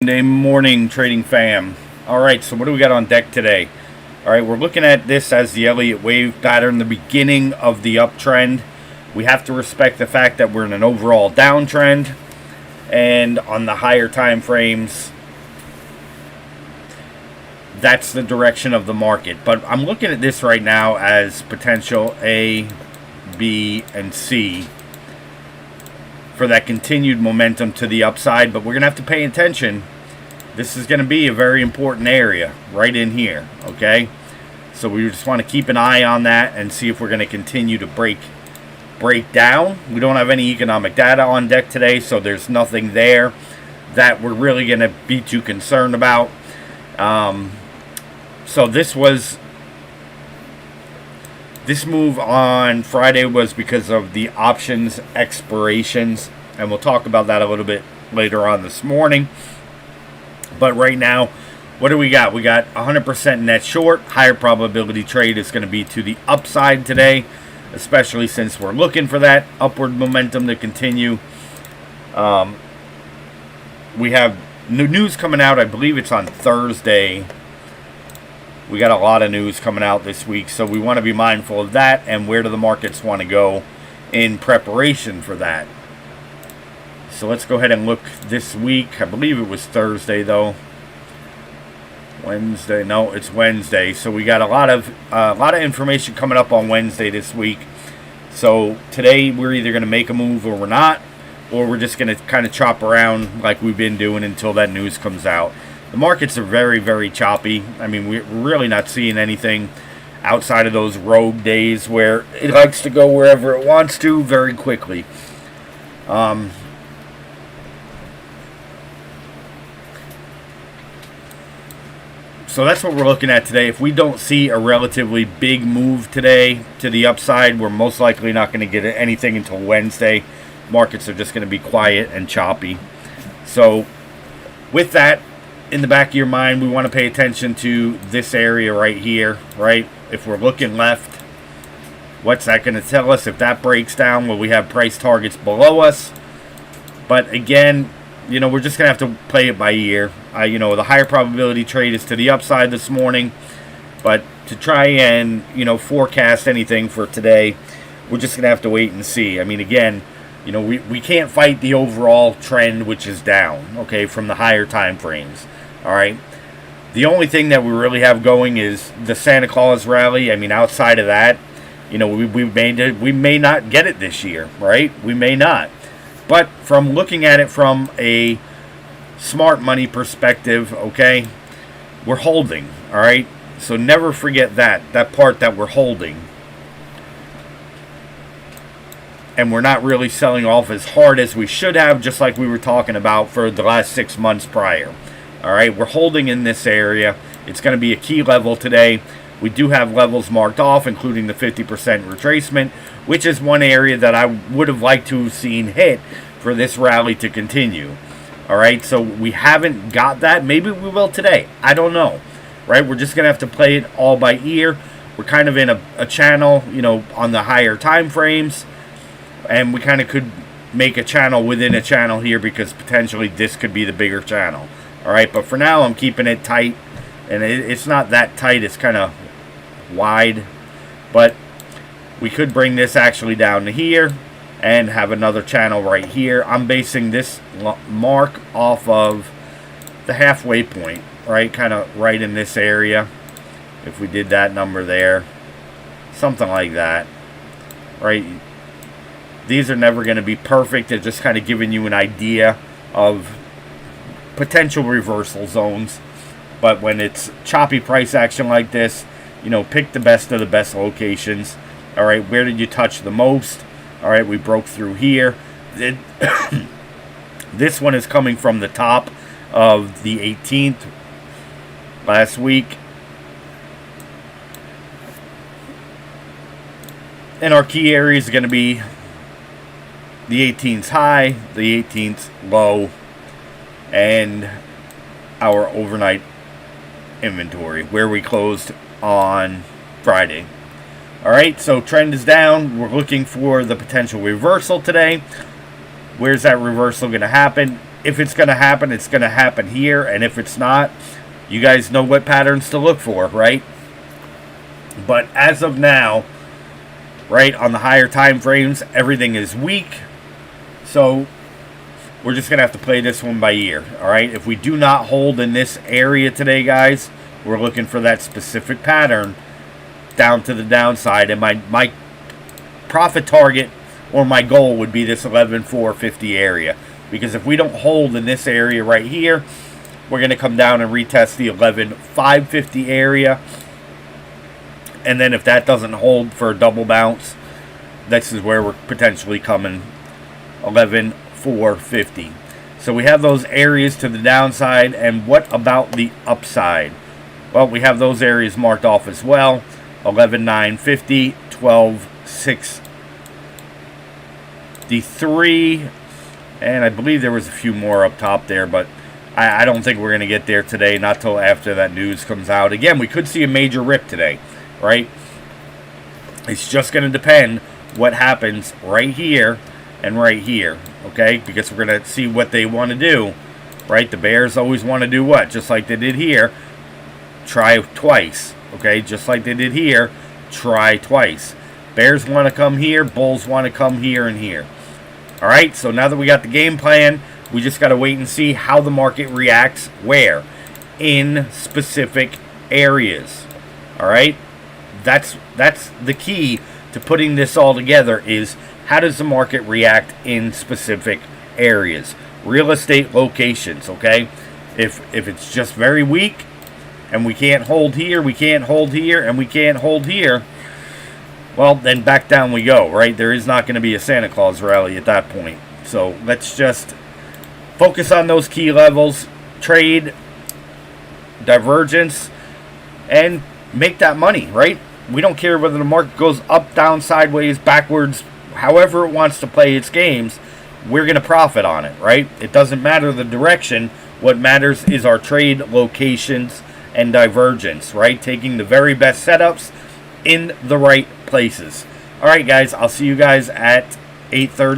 Monday morning, trading fam. Alright, so what do we got on deck today? Alright, we're looking at this as the Elliott wave pattern, the beginning of the uptrend. We have to respect the fact that we're in an overall downtrend, and on the higher time frames, that's the direction of the market. But I'm looking at this right now as potential A, B, and C for that continued momentum to the upside. But we're going to have to pay attention. This is going to be a very important area right in here, okay? So we just want to keep an eye on that and see if we're going to continue to break down. We don't have any economic data on deck today, so there's nothing there that we're really going to be too concerned about. So this move on Friday was because of the options expirations, and we'll talk about that a little bit later on this morning. But right now, what do we got? We got 100% net short. Higher probability trade is going to be to the upside today, especially since we're looking for that upward momentum to continue. We have new news coming out. I believe it's on Thursday. We got a lot of news coming out this week, so we want to be mindful of that and where do the markets want to go in preparation for that. So let's go ahead and look this week. I believe it was Thursday, though. Wednesday? No, it's Wednesday. So we got a lot of information coming up on Wednesday this week. So today we're either going to make a move or we're not, or we're just going to kind of chop around like we've been doing until that news comes out. The markets are very, very choppy. I mean, we're really not seeing anything outside of those rogue days where it likes to go wherever it wants to very quickly. So that's what we're looking at today. If we don't see a relatively big move today to the upside, we're most likely not going to get anything until Wednesday. Markets are just going to be quiet and choppy. So with that in the back of your mind, we want to pay attention to this area right here, right? If we're looking left, what's that going to tell us? If that breaks down, will we have price targets below us? But again, you know, we're just going to have to play it by ear. The higher probability trade is to the upside this morning, but to try and, forecast anything for today, we're just going to have to wait and see. I mean, again, we can't fight the overall trend, which is down, okay, from the higher time frames. All right. The only thing that we really have going is the Santa Claus rally. I mean, outside of that, we may not get it this year, right? We may not. But from looking at it from a smart money perspective, okay, we're holding, all right? So never forget that part that we're holding. And we're not really selling off as hard as we should have, just like we were talking about for the last 6 months prior. All right, we're holding in this area. It's going to be a key level today. We do have levels marked off, including the 50% retracement, which is one area that I would have liked to have seen hit for this rally to continue. All right, so we haven't got that. Maybe we will today. I don't know. Right, we're just going to have to play it all by ear. We're kind of in a channel, on the higher time frames. And we kind of could make a channel within a channel here because potentially this could be the bigger channel. All right, but for now I'm keeping it tight. And it's not that tight. It's kind of wide. But we could bring this actually down to here and have another channel right here. I'm basing this mark off of the halfway point, right? Kind of right in this area. If we did that number there. Something like that. Right? These are never going to be perfect. They're just kind of giving you an idea of potential reversal zones. But when it's choppy price action like this, pick the best of the best locations. All right, where did you touch the most? All right, we broke through here. This one is coming from the top of the 18th last week. And our key area is going to be the 18th high, the 18th low, and our overnight inventory, where we closed on Friday. All right, so trend is down. We're looking for the potential reversal today. Where's that reversal going to happen? if it's going to happen, it's going to happen here. And if it's not, you guys know what patterns to look for, right? But as of now, right, on the higher time frames, everything is weak. So we're just going to have to play this one by ear, all right? If we do not hold in this area today, guys, we're looking for that specific pattern down to the downside. And my profit target or my goal would be this 11,450 area. Because if we don't hold in this area right here, we're going to come down and retest the 11,550 area. And then if that doesn't hold for a double bounce, this is where we're potentially coming 11,450. So we have those areas to the downside. And what about the upside? Well, we have those areas marked off as well. 11,950, 12,653. And I believe there was a few more up top there, but I don't think we're going to get there today, not till after that news comes out. Again, we could see a major rip today, right? It's just going to depend what happens right here and right here, okay? Because we're going to see what they want to do, right? The bears always want to do what? Just like they did here, try twice, okay? Just like they did here, try twice. Bears want to come here, bulls want to come here and here. All right, so now that we got the game plan, we just got to wait and see how the market reacts where? In specific areas. All right? That's the key to putting this all together is how does the market react in specific areas? Real estate locations, okay? If it's just very weak and we can't hold here, we can't hold here, and we can't hold here, well, then back down we go, right? There is not going to be a Santa Claus rally at that point. So let's just focus on those key levels, trade, divergence, and make that money, right? We don't care whether the market goes up, down, sideways, backwards, however it wants to play its games, we're going to profit on it, right? It doesn't matter the direction. What matters is our trade locations and divergence, right? Taking the very best setups in the right places. All right, guys, I'll see you guys at 8:30.